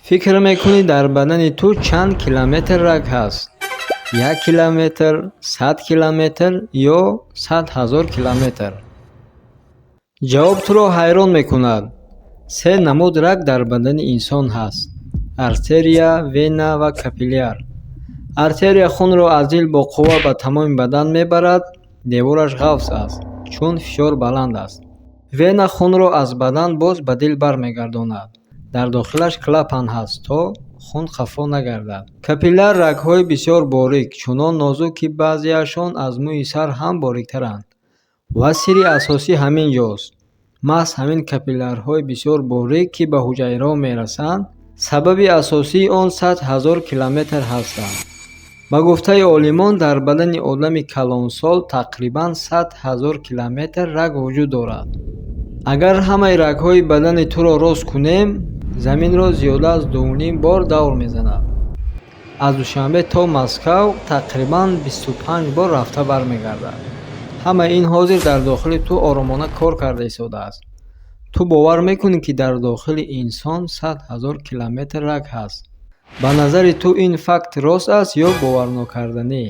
фикр мекунӣ дар бадани ту чанд километр раг ҳаст? 1 километр, 100 километр ё 100 000 километр? ҷавоб туро ҳайрон мекунад. 3 намуд раг дар бадани инсон ҳаст: артерия, вена ва капилляр. Артерия хунро аз дил бо қувва ба тамоми бадан мебарад. Девораш ғафс аст, чун фишор баланд аст. Вена хунро аз бадан боз ба дил бармегардонад. Дар дохилаш клапан ҳаст, то хун хафо нагардад. Капилляр рагҳои бисёр борик, чунон нозук ки баъзеашон аз мӯи сар ҳам бориктаранд. Ва сирри асосӣ ҳамин ҷост. маҳз ҳамин капиллярҳои бисёр борик ки ба ҳуҷайраҳо мерасанд, сабаби асосии он 100 000 километр ҳастанд. ба гуфтаи олимон, дар бадани одами калонсол тақрибан 100 000 километр раг вуҷуд дорад. Агар ҳамаи рагҳои бадани туро рост кунем, заминро зиёда аз 2,5 бор давр мезанад. аз Душанбе то Москав тақрибан 25 бор рафта бармегардад. ҳамаи ин ҳозир дар дохили ту оромона кор карда истодааст. ту бовар мекунӣ, ки дар дохили инсон 100 000 километр раг ҳаст? ба назари ту ин факт рост аст ё боварнокарданӣ?